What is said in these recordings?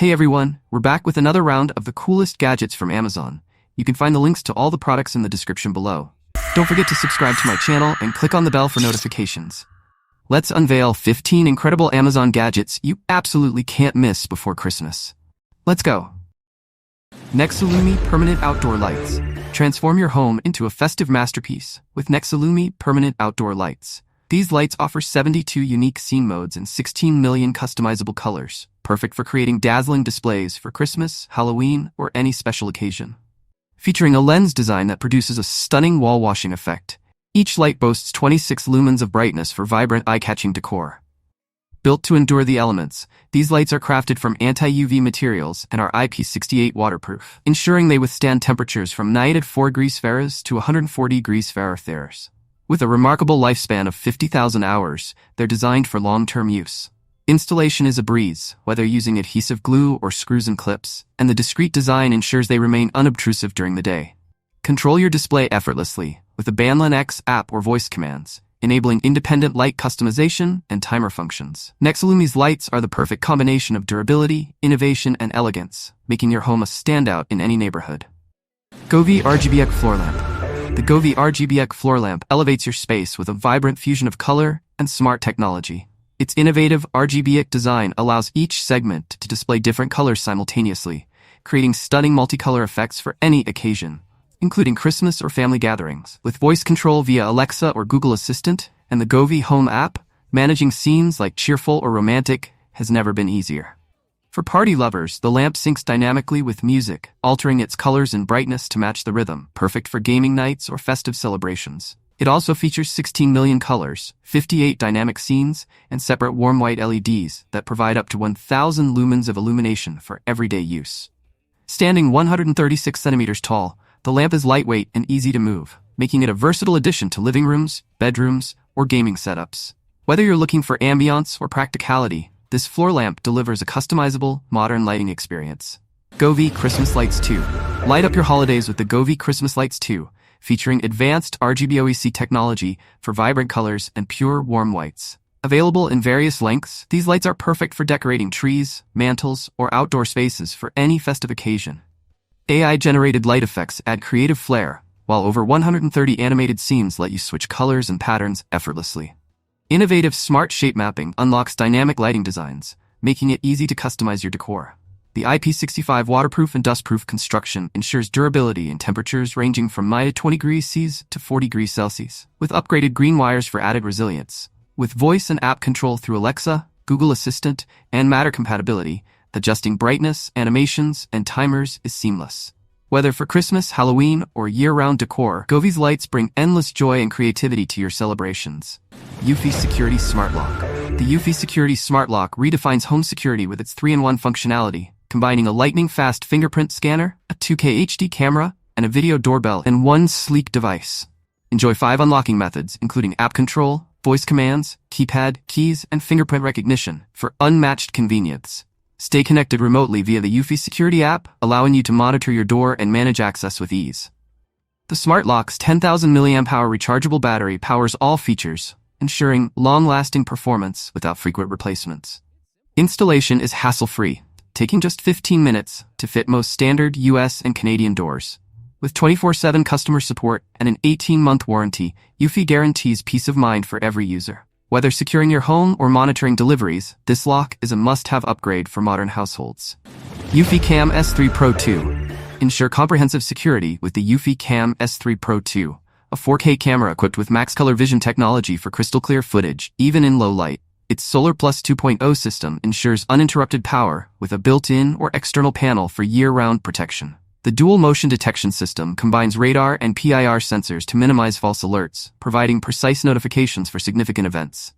Hey everyone, we're back with another round of the coolest gadgets from Amazon. You can find the links to all the products in the description below. Don't forget to subscribe to my channel and click on the bell for notifications. Let's unveil 15 incredible Amazon gadgets you absolutely can't miss before Christmas. Let's go! Nexillumi Permanent Outdoor Lights. Transform your home into a festive masterpiece with Nexillumi Permanent Outdoor Lights. These lights offer 72 unique scene modes and 16 million customizable colors, perfect for creating dazzling displays for Christmas, Halloween, or any special occasion. Featuring a lens design that produces a stunning wall-washing effect, each light boasts 26 lumens of brightness for vibrant, eye-catching decor. Built to endure the elements, these lights are crafted from anti-UV materials and are IP68 waterproof, ensuring they withstand temperatures from -4°C to 140°C. With a remarkable lifespan of 50,000 hours, they're designed for long-term use. Installation is a breeze, whether using adhesive glue or screws and clips, and the discreet design ensures they remain unobtrusive during the day. Control your display effortlessly with the Banlan X app or voice commands, enabling independent light customization and timer functions. Nexillumi's lights are the perfect combination of durability, innovation, and elegance, making your home a standout in any neighborhood. Govee RGBIC Floor Lamp. The Govee RGBIC floor lamp elevates your space with a vibrant fusion of color and smart technology. Its innovative RGBIC design allows each segment to display different colors simultaneously, creating stunning multicolor effects for any occasion, including Christmas or family gatherings. With voice control via Alexa or Google Assistant and the Govee Home app, managing scenes like cheerful or romantic has never been easier. For party lovers, the lamp syncs dynamically with music, altering its colors and brightness to match the rhythm, perfect for gaming nights or festive celebrations. It also features 16 million colors, 58 dynamic scenes, and separate warm white LEDs that provide up to 1,000 lumens of illumination for everyday use. Standing 136 centimeters tall, the lamp is lightweight and easy to move, making it a versatile addition to living rooms, bedrooms, or gaming setups. Whether you're looking for ambiance or practicality, this floor lamp delivers a customizable, modern lighting experience. Govee Christmas Lights 2. Light up your holidays with the Govee Christmas Lights 2, featuring advanced RGBIC technology for vibrant colors and pure, warm whites. Available in various lengths, these lights are perfect for decorating trees, mantles, or outdoor spaces for any festive occasion. AI-generated light effects add creative flair, while over 130 animated scenes let you switch colors and patterns effortlessly. Innovative smart shape mapping unlocks dynamic lighting designs, making it easy to customize your decor. The IP65 waterproof and dustproof construction ensures durability in temperatures ranging from -20°C to 40°C, with upgraded green wires for added resilience. With voice and app control through Alexa, Google Assistant, and Matter compatibility, adjusting brightness, animations, and timers is seamless. Whether for Christmas, Halloween, or year-round decor, Govee's lights bring endless joy and creativity to your celebrations. eufy Security Smart Lock. The eufy Security Smart Lock redefines home security with its 3-in-1 functionality, combining a lightning-fast fingerprint scanner, a 2K HD camera, and a video doorbell in one sleek device. Enjoy 5 unlocking methods, including app control, voice commands, keypad, keys, and fingerprint recognition, for unmatched convenience. Stay connected remotely via the eufy Security app, allowing you to monitor your door and manage access with ease. The Smart Lock's 10,000 mAh rechargeable battery powers all features, ensuring long-lasting performance without frequent replacements. Installation is hassle-free, taking just 15 minutes to fit most standard US and Canadian doors. With 24/7 customer support and an 18-month warranty, eufy guarantees peace of mind for every user. Whether securing your home or monitoring deliveries, this lock is a must-have upgrade for modern households. eufy Cam S3 Pro 2. Ensure comprehensive security with the eufy Cam S3 Pro 2, a 4K camera equipped with max color vision technology for crystal-clear footage, even in low light. Its Solar Plus 2.0 system ensures uninterrupted power with a built-in or external panel for year-round protection. The dual motion detection system combines radar and PIR sensors to minimize false alerts, providing precise notifications for significant events.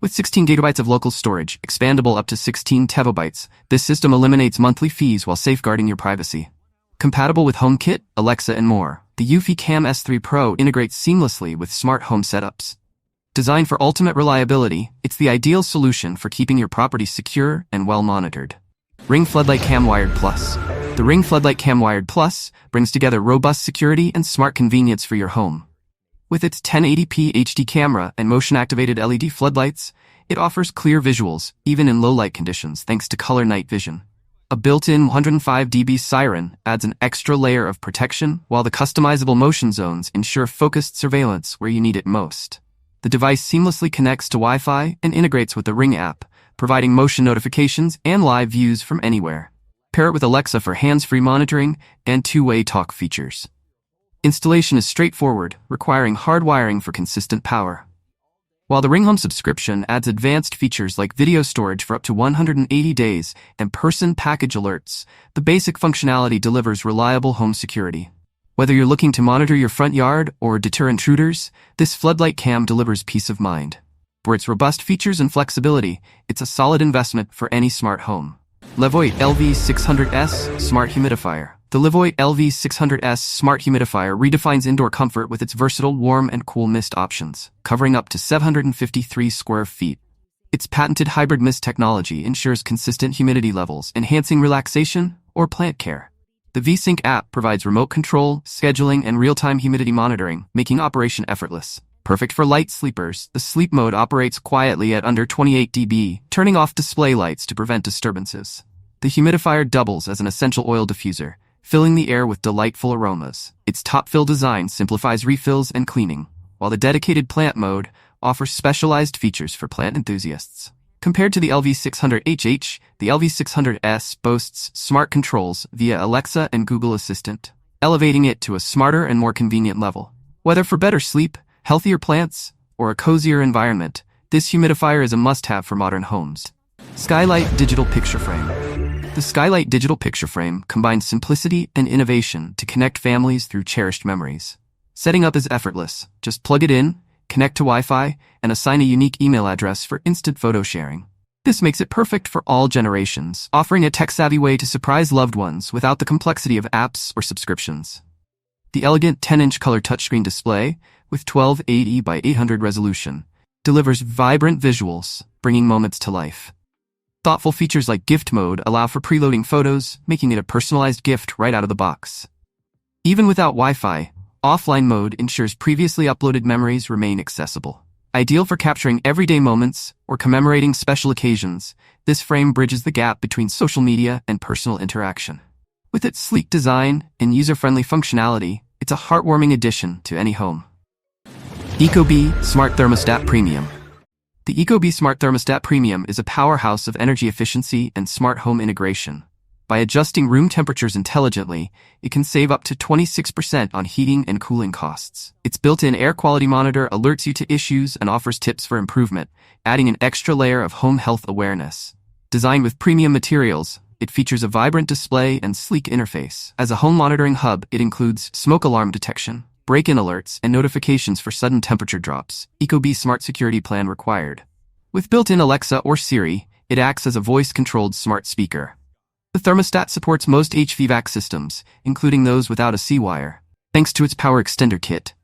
With 16 GB of local storage, expandable up to 16 TB, this system eliminates monthly fees while safeguarding your privacy. Compatible with HomeKit, Alexa, and more, the eufy Cam S3 Pro integrates seamlessly with smart home setups. Designed for ultimate reliability, it's the ideal solution for keeping your property secure and well-monitored. Ring Floodlight Cam Wired Plus. The Ring Floodlight Cam Wired Plus brings together robust security and smart convenience for your home. With its 1080p HD camera and motion-activated LED floodlights, it offers clear visuals, even in low-light conditions thanks to color night vision. A built-in 105 dB siren adds an extra layer of protection, while the customizable motion zones ensure focused surveillance where you need it most. The device seamlessly connects to Wi-Fi and integrates with the Ring app, providing motion notifications and live views from anywhere. Pair it with Alexa for hands-free monitoring and two-way talk features. Installation is straightforward, requiring hard wiring for consistent power. While the Ring Home subscription adds advanced features like video storage for up to 180 days and person package alerts, the basic functionality delivers reliable home security. Whether you're looking to monitor your front yard or deter intruders, this Floodlight cam delivers peace of mind. For its robust features and flexibility, it's a solid investment for any smart home. LEVOIT LV600S Smart Humidifier. The LEVOIT LV600S Smart Humidifier redefines indoor comfort with its versatile warm and cool mist options, covering up to 753 square feet. Its patented hybrid mist technology ensures consistent humidity levels, enhancing relaxation or plant care. The VSync app provides remote control, scheduling, and real-time humidity monitoring, making operation effortless. Perfect for light sleepers, the sleep mode operates quietly at under 28 dB, turning off display lights to prevent disturbances. The humidifier doubles as an essential oil diffuser, filling the air with delightful aromas. Its top-fill design simplifies refills and cleaning, while the dedicated plant mode offers specialized features for plant enthusiasts. Compared to the LV600HH, the LV600S boasts smart controls via Alexa and Google Assistant, elevating it to a smarter and more convenient level. Whether for better sleep, healthier plants, or a cozier environment, this humidifier is a must-have for modern homes. Skylight Digital Picture Frame. The Skylight Digital Picture Frame combines simplicity and innovation to connect families through cherished memories. Setting up is effortless. Just plug it in, connect to Wi-Fi, and assign a unique email address for instant photo sharing. This makes it perfect for all generations, offering a tech-savvy way to surprise loved ones without the complexity of apps or subscriptions. The elegant 10-inch color touchscreen display, with 1280 by 800 resolution, delivers vibrant visuals, bringing moments to life. Thoughtful features like gift mode allow for preloading photos, making it a personalized gift right out of the box. Even without Wi-Fi, offline mode ensures previously uploaded memories remain accessible. Ideal for capturing everyday moments or commemorating special occasions, this frame bridges the gap between social media and personal interaction. With its sleek design and user-friendly functionality, it's a heartwarming addition to any home. ecobee Smart Thermostat Premium. The ecobee Smart Thermostat Premium is a powerhouse of energy efficiency and smart home integration. By adjusting room temperatures intelligently, it can save up to 26% on heating and cooling costs. Its built-in air quality monitor alerts you to issues and offers tips for improvement, adding an extra layer of home health awareness. Designed with premium materials, it features a vibrant display and sleek interface. As a home monitoring hub, it includes smoke alarm detection, break-in alerts, and notifications for sudden temperature drops. ecobee Smart Security Plan required. With built-in Alexa or Siri, it acts as a voice-controlled smart speaker. The thermostat supports most HVAC systems, including those without a C-wire, thanks to its power extender kit.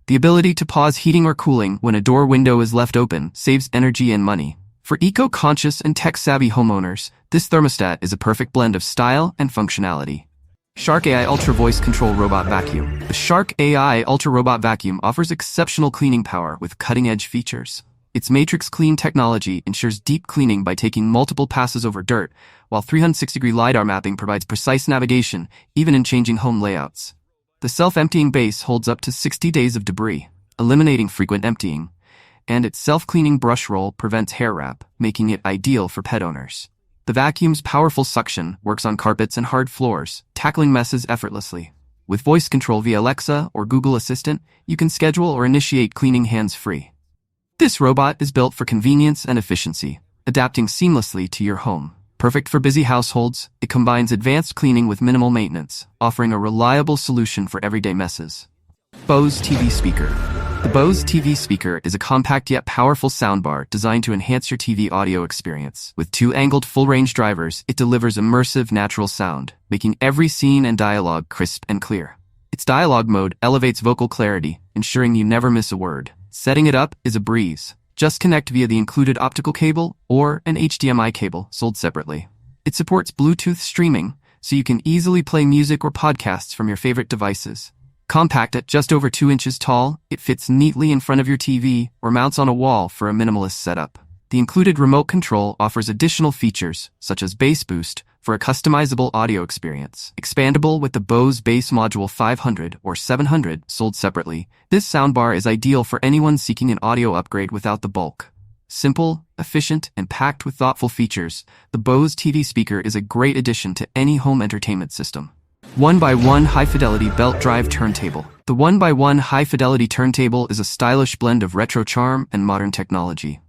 The ability to pause heating or cooling when a door window is left open saves energy and money. For eco-conscious and tech-savvy homeowners, this thermostat is a perfect blend of style and functionality. Shark AI Ultra Voice Control Robot Vacuum. The Shark AI Ultra Robot Vacuum offers exceptional cleaning power with cutting-edge features. Its Matrix Clean technology ensures deep cleaning by taking multiple passes over dirt, while 360-degree LiDAR mapping provides precise navigation, even in changing home layouts. The self-emptying base holds up to 60 days of debris, eliminating frequent emptying, and its self-cleaning brush roll prevents hair wrap, making it ideal for pet owners. The vacuum's powerful suction works on carpets and hard floors, tackling messes effortlessly. With voice control via Alexa or Google Assistant, you can schedule or initiate cleaning hands-free. This robot is built for convenience and efficiency, adapting seamlessly to your home. Perfect for busy households, it combines advanced cleaning with minimal maintenance, offering a reliable solution for everyday messes. Bose TV Speaker. The Bose TV Speaker is a compact yet powerful soundbar designed to enhance your TV audio experience. With two angled full-range drivers, it delivers immersive natural sound, making every scene and dialogue crisp and clear. Its dialogue mode elevates vocal clarity, ensuring you never miss a word. Setting it up is a breeze. Just connect via the included optical cable or an HDMI cable sold separately. It supports Bluetooth streaming, so you can easily play music or podcasts from your favorite devices. Compact at just over 2 inches tall, it fits neatly in front of your TV or mounts on a wall for a minimalist setup. The included remote control offers additional features such as bass boost, for a customizable audio experience. Expandable with the Bose Bass Module 500 or 700 sold separately, this soundbar is ideal for anyone seeking an audio upgrade without the bulk. Simple, efficient, and packed with thoughtful features, the Bose TV speaker is a great addition to any home entertainment system. 1x1 high-fidelity belt drive turntable. The 1x1 high-fidelity turntable is a stylish blend of retro charm and modern technology.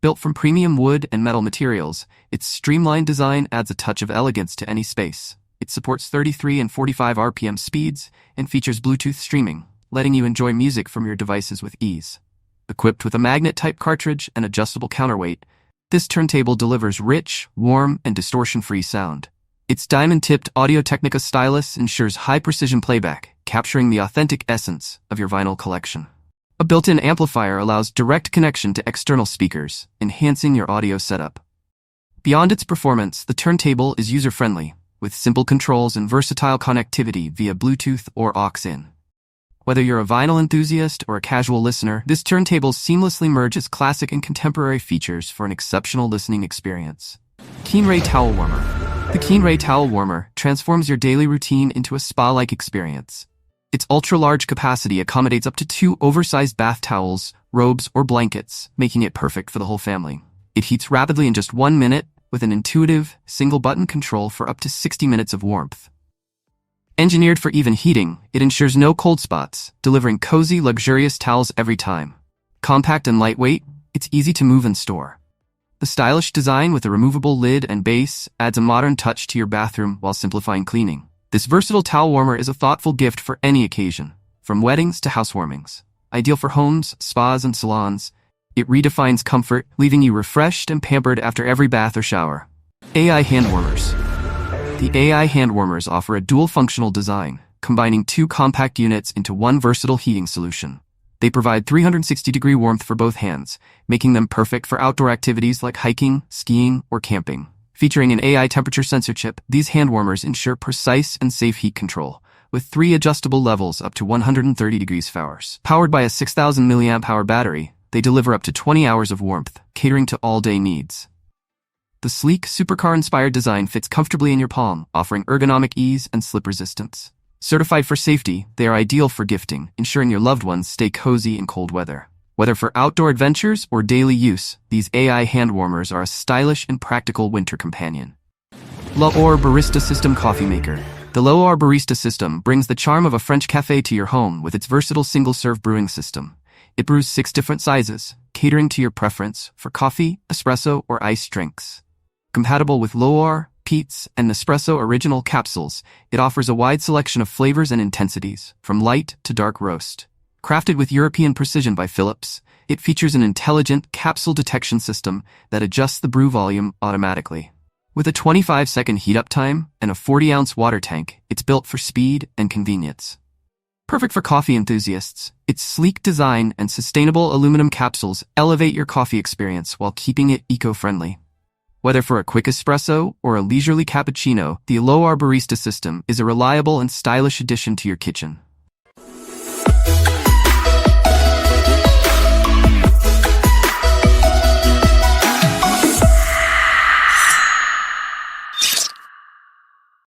Built from premium wood and metal materials, its streamlined design adds a touch of elegance to any space. It supports 33 and 45 RPM speeds and features Bluetooth streaming, letting you enjoy music from your devices with ease. Equipped with a magnet-type cartridge and adjustable counterweight, this turntable delivers rich, warm, and distortion-free sound. Its diamond-tipped Audio-Technica stylus ensures high-precision playback, capturing the authentic essence of your vinyl collection. A built-in amplifier allows direct connection to external speakers, enhancing your audio setup. Beyond its performance, the turntable is user-friendly, with simple controls and versatile connectivity via Bluetooth or aux-in. Whether you're a vinyl enthusiast or a casual listener, this turntable seamlessly merges classic and contemporary features for an exceptional listening experience. Keenray Towel Warmer. The Keenray Towel Warmer transforms your daily routine into a spa-like experience. Its ultra-large capacity accommodates up to 2 oversized bath towels, robes, or blankets, making it perfect for the whole family. It heats rapidly in just 1 minute, with an intuitive, single-button control for up to 60 minutes of warmth. Engineered for even heating, it ensures no cold spots, delivering cozy, luxurious towels every time. Compact and lightweight, it's easy to move and store. The stylish design with a removable lid and base adds a modern touch to your bathroom while simplifying cleaning. This versatile towel warmer is a thoughtful gift for any occasion, from weddings to housewarmings. Ideal for homes, spas, and salons, it redefines comfort, leaving you refreshed and pampered after every bath or shower. AI hand warmers. The AI hand warmers offer a dual-functional design, combining 2 compact units into one versatile heating solution. They provide 360-degree warmth for both hands, making them perfect for outdoor activities like hiking, skiing, or camping. Featuring an AI temperature sensor chip, these hand warmers ensure precise and safe heat control, with 3 adjustable levels up to 130 degrees Fahrenheit. Powered by a 6,000 mAh battery, they deliver up to 20 hours of warmth, catering to all-day needs. The sleek, supercar-inspired design fits comfortably in your palm, offering ergonomic ease and slip resistance. Certified for safety, they are ideal for gifting, ensuring your loved ones stay cozy in cold weather. Whether for outdoor adventures or daily use, these AI hand warmers are a stylish and practical winter companion. LEVOIT Barista System Coffee Maker. The LEVOIT Barista System brings the charm of a French cafe to your home with its versatile single-serve brewing system. It brews 6 different sizes, catering to your preference for coffee, espresso, or iced drinks. Compatible with LEVOIT, Peats, and Nespresso Original capsules, it offers a wide selection of flavors and intensities, from light to dark roast. Crafted with European precision by Philips, it features an intelligent capsule detection system that adjusts the brew volume automatically. With a 25-second heat-up time and a 40-ounce water tank, it's built for speed and convenience. Perfect for coffee enthusiasts, its sleek design and sustainable aluminum capsules elevate your coffee experience while keeping it eco-friendly. Whether for a quick espresso or a leisurely cappuccino, the LEVOIT Barista System is a reliable and stylish addition to your kitchen.